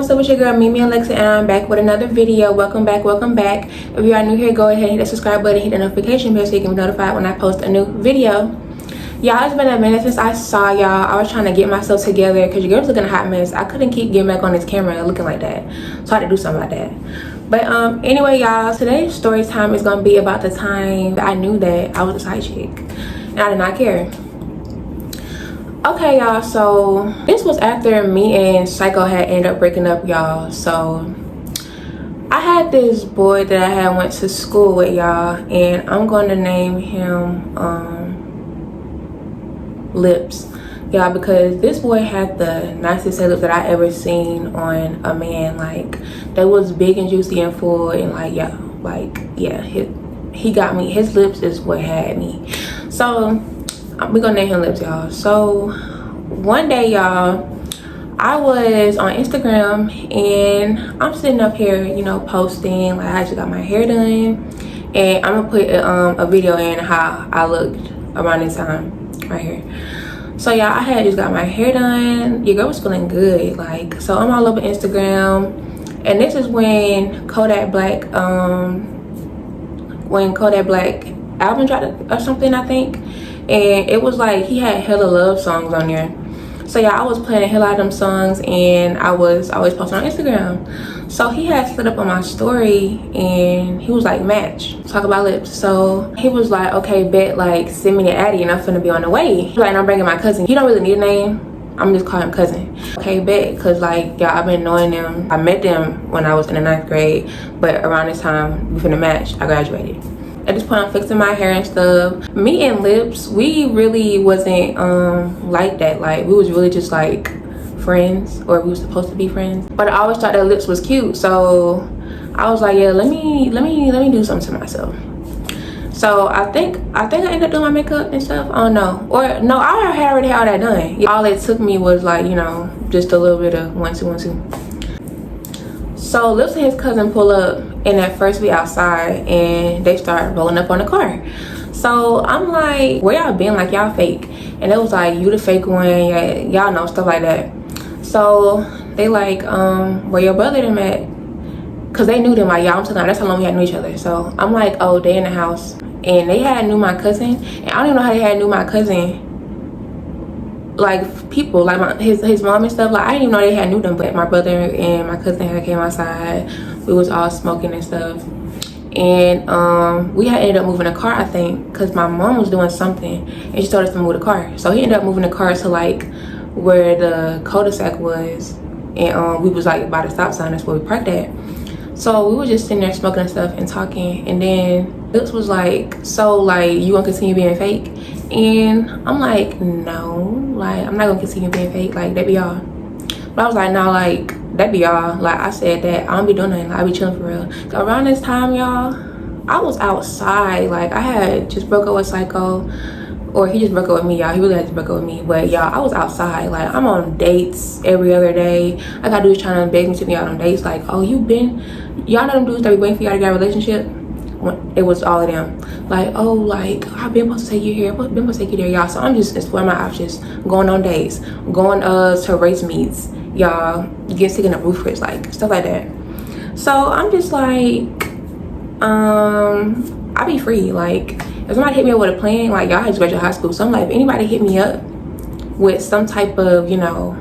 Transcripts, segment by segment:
what's up with your girl Mimi and Alexa, and I'm back with another video. Welcome back. If you are new here, go ahead and hit the subscribe button, hit the notification bell so you can be notified when I post a new video. Y'all, it's been a minute since I saw y'all. I was trying to get myself together because your girl was looking a hot mess. I couldn't keep getting back on this camera looking like that, so I had to do something about that. But anyway, y'all, today's story time is gonna be about the time that I knew that I was a side chick and I did not care. Okay, y'all, so this was after me and Psycho had ended up breaking up, y'all. So I had this boy that I had went to school with, y'all, and I'm going to name him Lips, y'all, because this boy had the nicest lips that I ever seen on a man. Like, they was big and juicy and full, and he got me. His lips is what had me. So we're gonna name him Lips, y'all. So one day, y'all, I was on Instagram and I'm sitting up here, you know, posting. Like, I just got my hair done, and I'm gonna put a video in how I looked around this time right here. So y'all, I had just got my hair done. Your girl was feeling good, like, so I'm all over Instagram, and this is when Kodak Black album dropped or something, I think. And it was like he had hella love songs on there. So yeah, I was playing a hell lot of them songs, and I was always posting on Instagram. So he had slid up on my story and he was like, match, talk about lips. So he was like, okay, bet, like, send me the addy and I'm finna be on the way. He was like, I'm bringing my cousin. He don't really need a name, I'm just calling him cousin. Okay, bet, cause like, y'all, I've been knowing them. I met them when I was in the 9th grade, but around this time we finna match, I graduated. At this point, I'm fixing my hair and stuff. Me and Lips, we really wasn't like that. Like, we was really just like friends, or we were supposed to be friends. But I always thought that Lips was cute, so I was like, yeah, let me do something to myself. So I think I ended up doing my makeup and stuff. I don't know, or no, I had already had all that done. All it took me was, like, you know, just a little bit of 1 2 1 2. So Lips and his cousin pull up, and at first we outside and they start rolling up on the car. So I'm like, where y'all been? Like, y'all fake. And it was like, you the fake one, yeah, y'all know, stuff like that. So they like, where your brother them at? Cause they knew them, like, y'all, I'm telling you, that's how long we had known each other. So I'm like, oh, they in the house. And they had knew my cousin, and I don't even know how they had knew my cousin. Like, people like his mom and stuff, like, I didn't even know they had knew them. But my brother and my cousin had came outside, we was all smoking and stuff, and we had ended up moving the car, I think, because my mom was doing something and she told us to move the car. So he ended up moving the car to like where the cul-de-sac was, and we was like by the stop sign, that's where we parked at. So we were just sitting there smoking and stuff and talking, and then Lips was like, so, like, you gonna continue being fake? And I'm like, no, like, I'm not gonna continue being fake, like, that be y'all. But I was like, no, like, that be y'all. Like, I said that I don't be doing nothing, like, I be chilling for real. So around this time, y'all, I was outside. Like, I had just broke up with Psycho, or he just broke up with me, y'all. He really had to break up with me. But y'all, I was outside. Like, I'm on dates every other day. I got dudes trying to beg me to be out on dates. Like, oh, y'all know them dudes that be waiting for y'all to get a relationship? It was all of them. Like, oh, like, I've been supposed to take you here, been supposed to take you there, y'all. So I'm just exploring my options, going on dates, going to race meets, y'all, getting sick in the roof rich, like, stuff like that. So I'm just like, I be free. Like, if somebody hit me up with a plan, like, y'all had just graduated high school, so I'm like, if anybody hit me up with some type of, you know,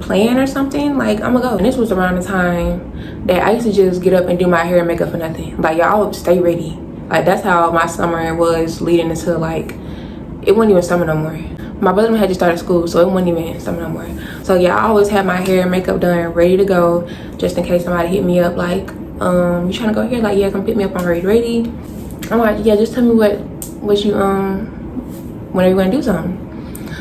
plan or something, like, I'm gonna go. And this was around the time that I used to just get up and do my hair and makeup for nothing. Like, y'all, I would stay ready. Like, that's how my summer was leading into, like, it wasn't even summer no more. My brother had just started school, so it wasn't even summer no more. So yeah, I always had my hair and makeup done, ready to go, just in case somebody hit me up like, you trying to go here? Like, yeah, come pick me up, I'm ready. I'm like, yeah, just tell me what you whenever you gonna do something.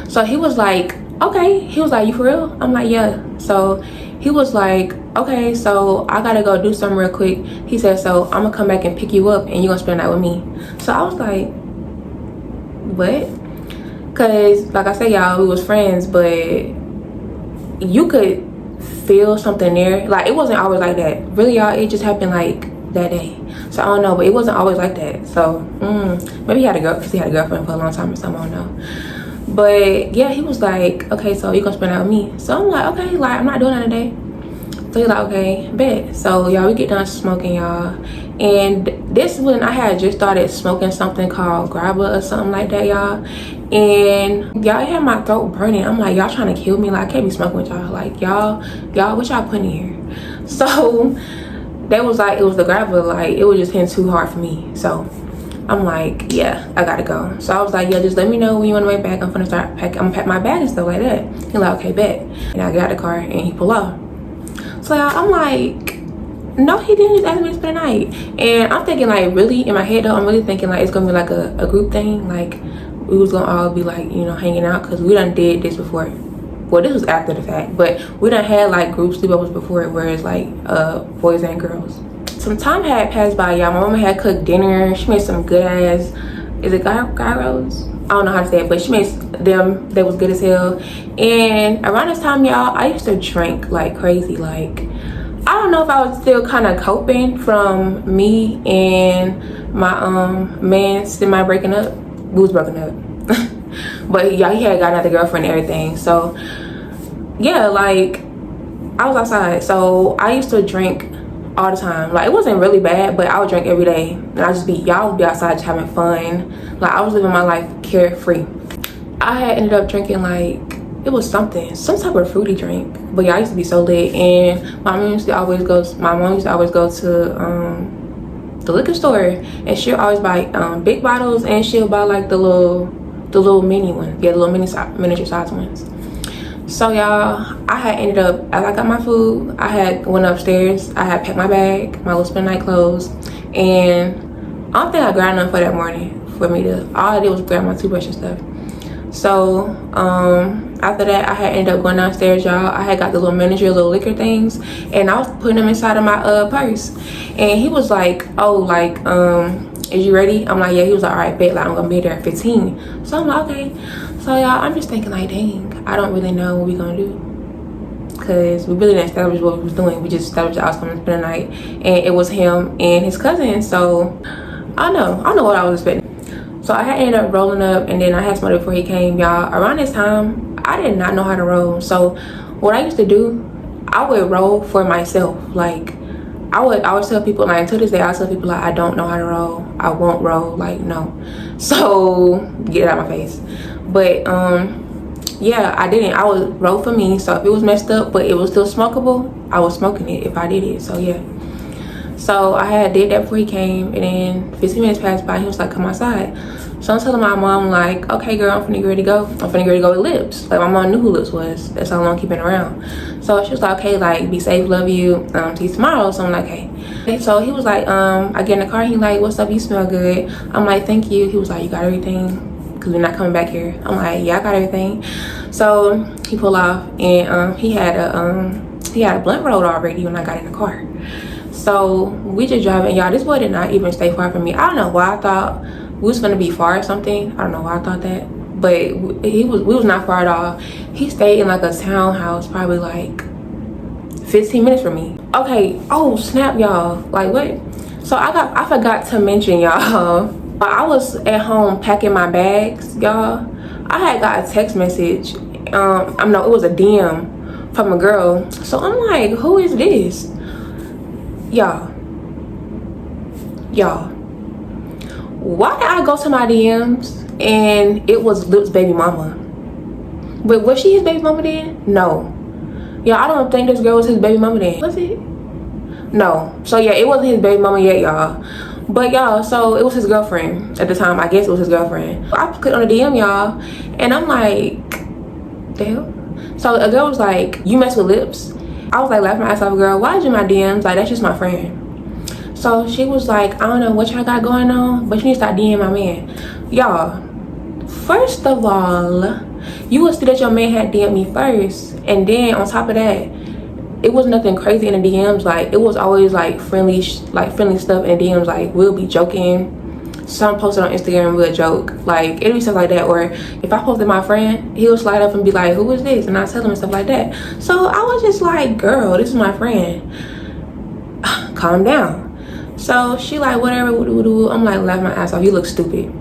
So he was like, okay. He was like, you for real? I'm like, yeah. So he was like, okay, so I gotta go do something real quick. He said, so I'm gonna come back and pick you up and you gonna spend the night with me. So I was like, what? Cause like I said, y'all, we was friends, but you could feel something there. Like, it wasn't always like that, really, y'all. It just happened like that day. So I don't know, but it wasn't always like that. So maybe he had a girl, because he had a girlfriend for a long time or something, I don't know. But yeah, he was like, okay, so you gonna spend out with me? So I'm like, okay, like, I'm not doing that today. So he's like, okay, bet. So y'all, we get done smoking, y'all, and this is when I had just started smoking something called grabber or something like that, y'all. And y'all, it had my throat burning. I'm like, y'all trying to kill me? Like, I can't be smoking with y'all. Like, y'all what y'all putting in here? So that was like, it was the grabber. Like, it was just hitting too hard for me. So I'm like, yeah, I gotta go. So I was like, yeah, just let me know when you on the way back. I'm gonna start pack. I'm gonna pack my bag and stuff like that. He's like, okay, bet. And I got the car and he pull off. So y'all, I'm like, no, he didn't just ask me to spend the night. And I'm thinking, like, really, in my head though, I'm really thinking like it's gonna be like a group thing. Like we was gonna all be like, you know, hanging out, because we done did this before. Well, this was after the fact, but we done had like group sleepovers before, where it's like boys and girls. Some time had passed by, y'all. My mama had cooked dinner. She made some good ass, is it gyros? I don't know how to say it, but she made them. They was good as hell. And around this time, y'all, I used to drink like crazy. Like, I don't know if I was still kind of coping from me and my man semi breaking up. We was broken up. But y'all, he had gotten another girlfriend and everything. So yeah, like I was outside, so I used to drink all the time. Like, it wasn't really bad, but I would drink every day, and y'all would be outside just having fun. Like, I was living my life carefree. I had ended up drinking, like, it was some type of fruity drink, but yeah, I used to be so lit. And my mom used to always go to the liquor store, and she'll always buy big bottles, and she'll buy like the little mini one, yeah, the little miniature size ones. So y'all, I had ended up, as I got my food, I had went upstairs, I had packed my bag, my little spend night clothes, and I don't think I grabbed enough for that morning for me to, all I did was grab my toothbrush and stuff. So after that, I had ended up going downstairs, y'all. I had got the little miniature little liquor things, and I was putting them inside of my purse. And he was like, oh, like, is you ready? I'm like, yeah. He was like, all right, bet, like, I'm gonna be there at 15. So I'm like, okay. So y'all, I'm just thinking like, dang, I don't really know what we gonna do, because we really didn't establish what we was doing. We just established I was coming to spend the night, and it was him and his cousin. So I don't know what I was expecting. So I had ended up rolling up, and then I had somebody before he came, y'all. Around this time, I did not know how to roll. So what I used to do, I would roll for myself. Like, I would tell people, like, until this day, I tell people, like, I don't know how to roll. I won't roll, like, no. So get it out of my face. But yeah, I didn't. I would roll for me. So if it was messed up but it was still smokable, I was smoking it if I did it. So yeah. So I had did that before he came, and then 15 minutes passed by. He was like, come outside. So I'm telling my mom, like, okay, girl, I'm finna get ready to go. I'm finna get ready to go with Lips. Like, my mom knew who Lips was. That's how long keeping around. So she was like, okay, like, be safe, love you, see you tomorrow. So I'm like, hey. And so he was like, I get in the car. He like, what's up? You smell good. I'm like, thank you. He was like, you got everything? Because we're not coming back here. I'm like, yeah, I got everything. So he pulled off, and he had a blunt rolled already when I got in the car. So we just driving, y'all. This boy did not even stay far from me. I don't know why I thought we was gonna be far or something. I don't know why I thought that, but we was not far at all. He stayed in like a townhouse, probably like 15 minutes from me. Okay, oh snap, y'all. Like, what? So I forgot to mention, y'all. I was at home packing my bags, y'all. I had got a text message. It was a DM from a girl. So I'm like, who is this? Y'all, why did I go to my DMs and it was Lip's baby mama? But was she his baby mama then? No. Yeah, I don't think this girl was his baby mama then. Was it? No. So yeah, it wasn't his baby mama yet, y'all. But y'all, so it was his girlfriend at the time. I guess it was his girlfriend. I clicked on the DM, y'all, and I'm like, the hell? So a girl was like, you mess with Lips? I was like laughing my ass off, girl, why is you in my DMs? Like, that's just my friend. So she was like, I don't know what y'all got going on, but you need to start DMing my man. Y'all, first of all, you would see that your man had DM'd me first, and then on top of that, it was nothing crazy in the DMs. Like, it was always like friendly stuff in DMs. Like, we'll be joking. Some posted on Instagram, we'll joke. Like, it'll be stuff like that. Or if I posted my friend, he would slide up and be like, who is this? And I tell him and stuff like that. So I was just like, girl, this is my friend. Calm down. So she like, whatever, I'm like laughing my ass off. You look stupid.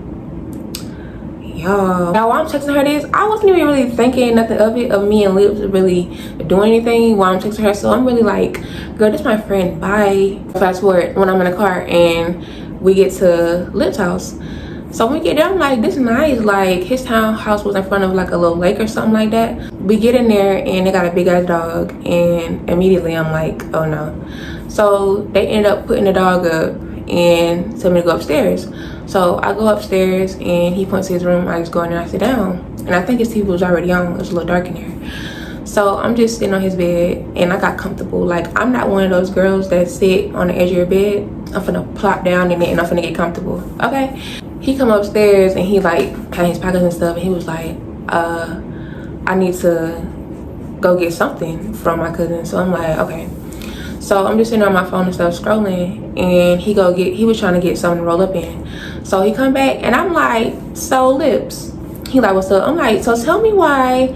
y'all, while I'm texting her this, I wasn't even really thinking nothing of it, of me and Lips really doing anything while I'm texting her. So I'm really like, girl, this my friend, bye. Fast forward, when I'm in the car and we get to Lips' house. So when we get there, I'm like, this nice. Like, his townhouse was in front of like a little lake or something like that. We get in there and they got a big ass dog, and immediately I'm like, oh no. So they end up putting the dog up and tell me to go upstairs. So I go upstairs and he points to his room. I just go in there and I sit down. And I think his TV was already on. It was a little dark in there. So I'm just sitting on his bed and I got comfortable. Like, I'm not one of those girls that sit on the edge of your bed. I'm finna plop down in it and I'm finna get comfortable. Okay. He come upstairs and he like had his pockets and stuff, and he was like, I need to go get something from my cousin. So I'm like, okay. So I'm just sitting on my phone and stuff scrolling, and he was trying to get something to roll up in. So he come back and I'm like, so Lips. He like, what's up? I'm like, so tell me why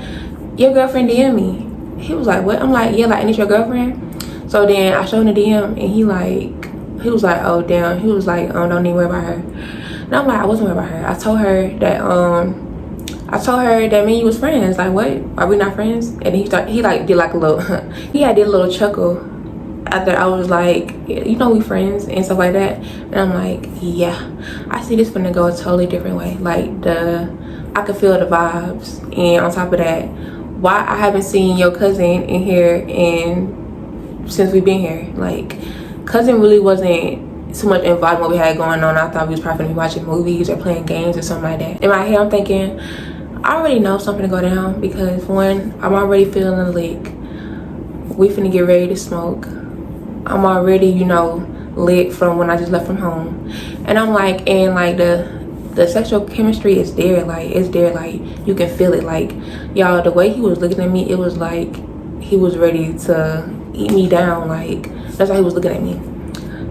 your girlfriend DM me. He was like, what? I'm like, yeah, like, and it's your girlfriend? So then I showed him the DM and he was like, oh damn. He was like, oh, don't even worry about her. And I'm like, I wasn't worried about her. I told her that me and you was friends. Like, what? Are we not friends? And he did like a little did a little chuckle after I was like, you know, we friends and stuff like that. And I'm like, yeah, I see this finna go a totally different way. Like, I could feel the vibes. And on top of that, why I haven't seen your cousin in here since we've been here. Like, cousin really wasn't too much involved in what we had going on. I thought we was probably gonna be watching movies or playing games or something like that. In my head, I'm thinking, I already know something to go down, because one, I'm already feeling the lick. We finna get ready to smoke. I'm already, you know, lit from when I just left from home. And I'm like, and like the sexual chemistry is there. Like, it's there. Like, you can feel it. Like, y'all, the way he was looking at me, it was like he was ready to eat me down. Like, that's how he was looking at me.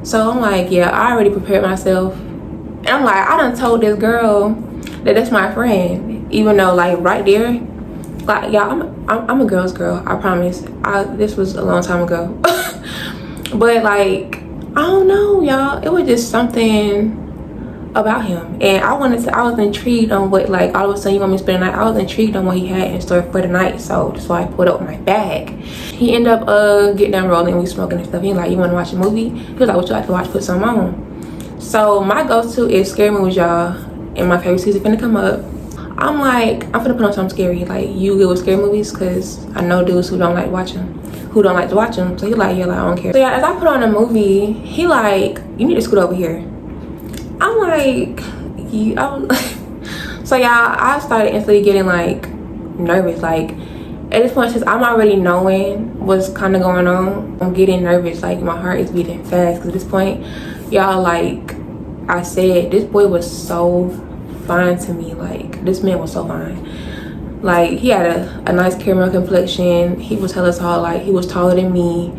So I'm like, yeah, I already prepared myself. And I'm like, I done told this girl that that's my friend. Even though, like, right there, like, y'all, I'm a girl's girl, I promise. This was a long time ago. But, like, I don't know, y'all. It was just something about him. And I was intrigued on what, like, all of a sudden you want me to spend the night. I was intrigued on what he had in store for the night. So that's why I pulled up my bag. He ended up getting down rolling, we smoking and stuff. He was like, you want to watch a movie? He was like, what you like to watch? Put some on. So my go-to is scary movies, y'all. And my favorite season finna come up. I'm like, I'm finna put on something scary. Like, you good with scary movies? Because I know dudes who don't like to watch them. So he like, yeah, like, I don't care. So yeah, as I put on a movie, he like, you need to scoot over here. I'm like, so y'all, I started instantly getting like nervous. Like, at this point, since I'm already knowing what's kind of going on, I'm getting nervous. Like, my heart is beating fast. Cause at this point, y'all, like I said, this boy was so fine to me. Like, this man was so fine. Like, he had a nice caramel complexion. He was hella tall. Like, he was taller than me.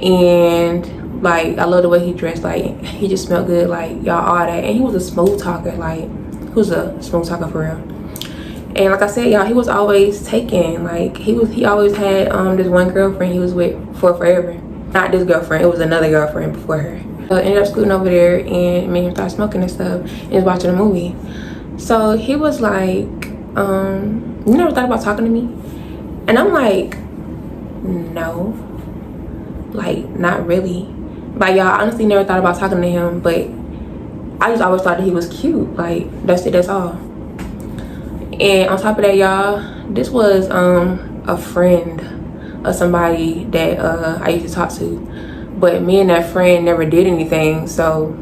And like, I love the way he dressed. Like, he just smelled good. Like, y'all, all that. And he was a smooth talker. Like, he was a smooth talker for real. And like I said, y'all, he was always taken. Like, he always had this one girlfriend he was with for forever. Not this girlfriend, it was another girlfriend before her. Ended up scooting over there and made him start smoking and stuff, and was watching a movie. So he was like, you never thought about talking to me? And I'm like, no, like, not really. Like, y'all, honestly never thought about talking to him, but I just always thought that he was cute. Like, that's it, that's all. And on top of that, y'all, this was a friend of somebody that I used to talk to, but me and that friend never did anything. So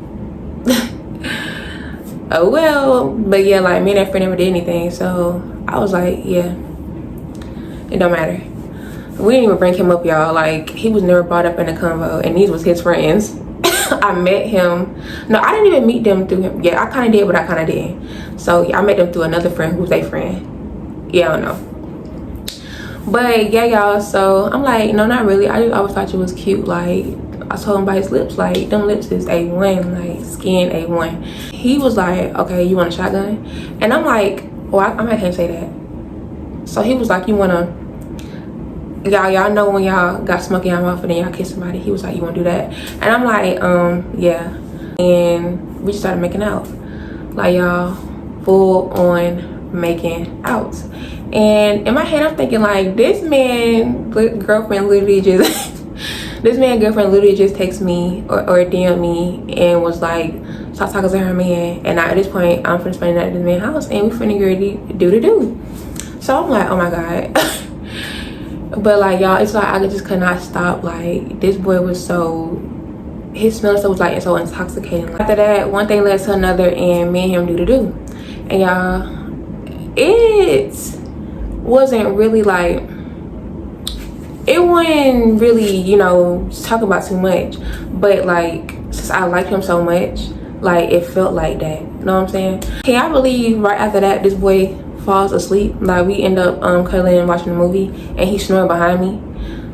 oh well. But yeah, like, me and that friend never did anything. So I was like, yeah, it don't matter. We didn't even bring him up, y'all. Like, he was never brought up in the convo, and these was his friends. I met him. No, I didn't even meet them through him. Yeah, I kind of did, but I kind of didn't. So yeah, I met them through another friend who's a friend. Yeah, I don't know. But yeah, y'all, so I'm like, no, not really. I just always thought you was cute. Like, I told him by his lips, like, them lips is A1, like, skin A1. He was like, okay, you want a shotgun? And I'm like, well, I can't say that. So he was like, you wanna, y'all know when y'all got smoke in your mouth and then y'all kiss somebody? He was like, you want to do that? And I'm like, yeah. And we just started making out. Like, y'all, full on making out. And in my head I'm thinking like, this man girlfriend literally just this man girlfriend literally just texted me or DM me and was like, stop talking to her man. And at this point I'm finna spend the night at this man's house and we finna get ready to do. So I'm like, oh my god. But like, y'all, it's like I just could not stop. Like, this boy was so, his smell stuff was like so intoxicating. After that, one thing led to another and me and him do. And y'all, it wasn't really like, it wasn't really, you know, talking about too much. But like, since I liked him so much, like it felt like that. You know what I'm saying? Can y'all believe right after that this boy falls asleep? Like, we end up cuddling and watching the movie and he snored behind me.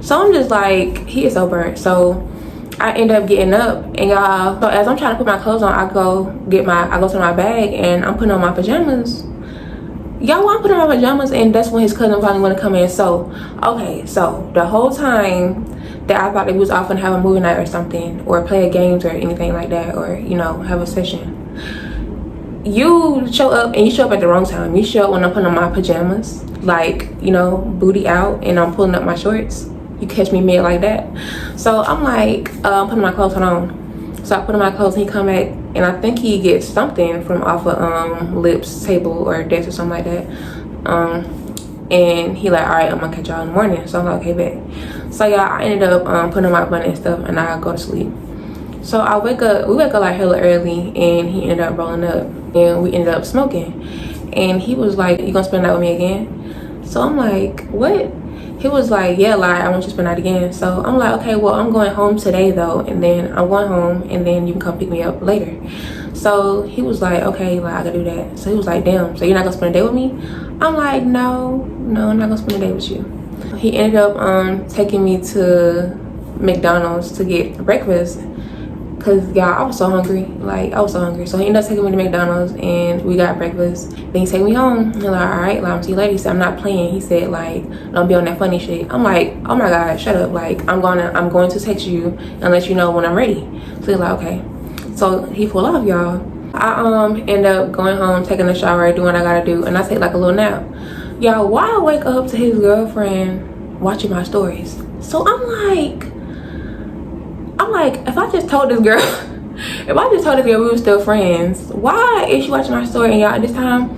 So I'm just like, he is so burnt. So I end up getting up, and y'all, so as I'm trying to put my clothes on, I go to my bag and I'm putting on my pajamas. Y'all, I'm putting on my pajamas and that's when his cousin probably want to come in. So okay, so the whole time that I thought it was off and have a movie night or something, or play games or anything like that, or you know, have a session, you show up and you show up at the wrong time. You show up when I'm putting on my pajamas, like, you know, booty out, and I'm pulling up my shorts. You catch me mid like that. So I'm like, I'm putting my clothes on. So I put on my clothes and he come back and I think he gets something from off of Lips table or desk or something like that. And he like, all right, I'm gonna catch y'all in the morning. So I'm like, okay, bet. So yeah, I ended up putting on my bun and stuff and I go to sleep. So we wake up like hella early and he ended up rolling up and we ended up smoking. And he was like, you gonna spend the night with me again? So I'm like, what? He was like, yeah, like, I want you to spend the night again. So I'm like, okay, well, I'm going home today though, and then I'm going home and then you can come pick me up later. So he was like, okay, like, I gotta do that. So he was like, damn, so you're not gonna spend a day with me? I'm like, no, I'm not gonna spend a day with you. He ended up taking me to McDonald's to get breakfast. Cause y'all, I was so hungry. Like, I was so hungry. So he ended up taking me to McDonald's and we got breakfast. Then he take me home. He's like, all right, like, I'm see you later. He said, I'm not playing. He said, like, don't be on that funny shit. I'm like, oh my god, shut up. Like, I'm going to text you and let you know when I'm ready. So he's like, okay. So he pulled off, y'all. I end up going home, taking a shower, doing what I gotta do, and I take like a little nap. Y'all, why I wake up to his girlfriend watching my stories? So I'm like, if I just told this girl, we were still friends, why is she watching my story? And y'all, at this time,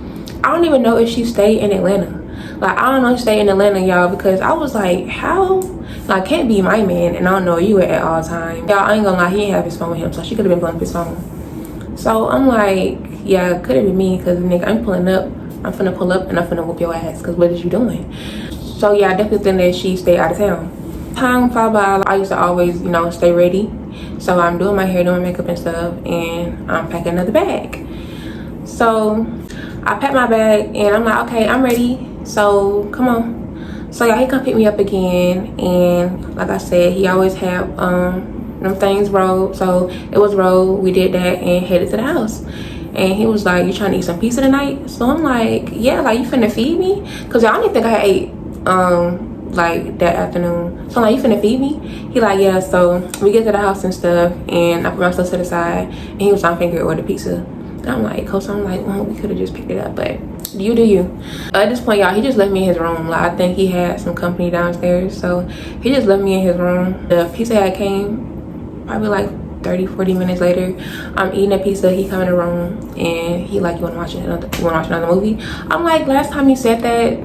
I don't even know if she stayed in Atlanta. Like, I don't know if she stayed in Atlanta, y'all, because I was like, how? Like, can't be my man, and I don't know where you at all times. Y'all, I ain't gonna lie, he didn't have his phone with him, so she could have been blowing up his phone. So I'm like, yeah, could have been me, because nigga, I'm finna pull up, and I'm finna whoop your ass, because what is you doing? So yeah, I definitely think that she stayed out of town. Time followed by, I used to always, you know, stay ready. So I'm doing my hair, doing my makeup and stuff, and I'm packing another bag. So I packed my bag and I'm like, okay, I'm ready, so come on. So yeah, he come pick me up again, and like I said, he always have them things rolled. So it was rolled, we did that and headed to the house. And he was like, you trying to eat some pizza tonight? So I'm like, yeah, like, you finna feed me? Cause y'all didn't think I ate like that afternoon. So I'm like, you finna feed me? He like, yeah. So we get to the house and stuff, and I put my stuff to the side, and he was trying to figure order pizza. And I'm like, coach, I'm like, well, we could have just picked it up, but you do you. At this point, y'all, he just left me in his room. Like, I think he had some company downstairs, so he just left me in his room. The pizza had came probably like 30-40 minutes later. I'm eating a pizza, he come in the room and he like, you wanna watch another movie? I'm like, last time you said that,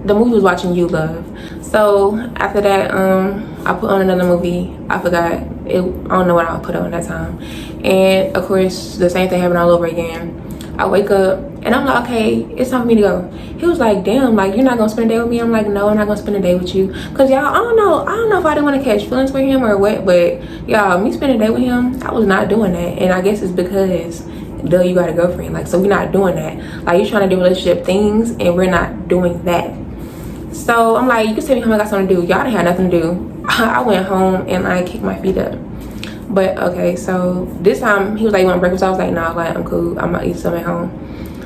the movie was watching You Love. So after that, I put on another movie. I forgot it. I don't know what I put on that time. And of course, the same thing happened all over again. I wake up and I'm like, okay, it's time for me to go. He was like, damn, like, you're not gonna spend a day with me? I'm like, no, I'm not gonna spend a day with you. Cause y'all, I don't know if I didn't want to catch feelings for him or what, but y'all, me spending a day with him, I was not doing that. And I guess it's because, duh, you got a girlfriend. Like, so we're not doing that. Like, you're trying to do relationship things and we're not doing that. So I'm like, you can tell me how I got something to do. Y'all didn't have nothing to do. I went home and I kicked my feet up. But okay, so this time he was like, you want breakfast? I was like, nah, like, I'm cool, I'm gonna eat some at home.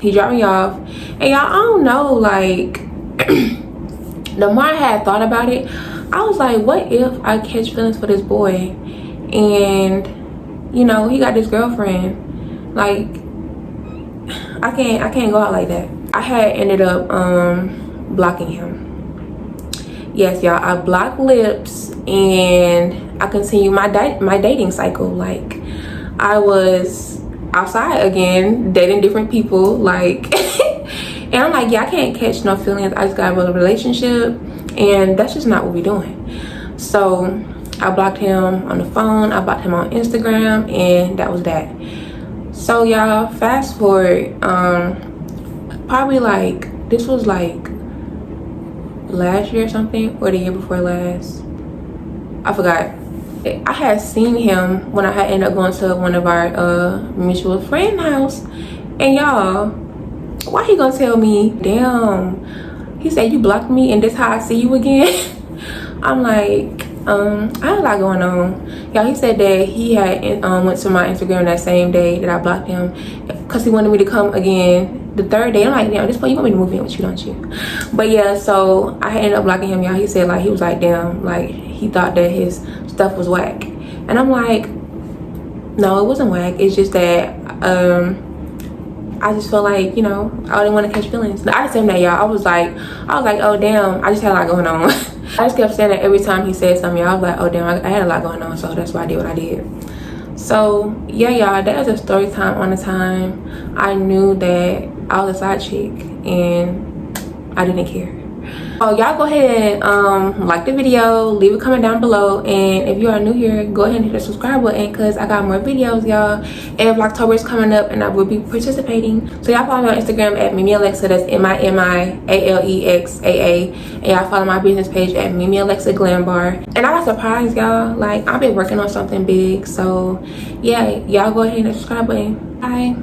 He dropped me off, and y'all, I don't know, like, the more I had thought about it, I was like, what if I catch feelings for this boy and, you know, he got this girlfriend? Like, I can't go out like that. I had ended up blocking him. Yes, y'all, I blocked Lips, and I continued my dating cycle. Like, I was outside again, dating different people, like and I'm like, yeah, I can't catch no feelings. I just got a relationship, and that's just not what we're doing. So I blocked him on the phone, I blocked him on Instagram, and that was that. So y'all, fast forward, probably like, this was like last year or something, or the year before last, I forgot. I had seen him when I had ended up going to one of our mutual friend house, and y'all, why he gonna tell me, damn, he said you blocked me and this how I see you again? I'm like, I had a lot going on, y'all. He said that he had went to my Instagram that same day that I blocked him because he wanted me to come again the third day. I'm like, damn, at this point you want me to move in with you, don't you? But yeah, so I ended up blocking him, y'all. He said, like, he was like, damn, like he thought that his stuff was whack, and I'm like, no, it wasn't whack. It's just that I just felt like, you know, I didn't want to catch feelings. I just said that, y'all. I was like, oh damn, I just had a lot going on. I just kept saying that every time he said something, y'all. I was like, oh damn, I had a lot going on, so that's why I did what I did. So yeah, y'all, that was a story time on the time I knew that I was a side chick and I didn't care. Oh, y'all go ahead and like the video, leave a comment down below, and if you are new here, go ahead and hit the subscribe button because I got more videos, y'all. And October is coming up and I will be participating. So y'all follow me on Instagram at Mimi Alexa, that's MIMIALEXAA, and y'all follow my business page at Mimi Alexa Glam Bar. And I got surprised, y'all, like I've been working on something big. So yeah, y'all go ahead and hit the subscribe button. Bye.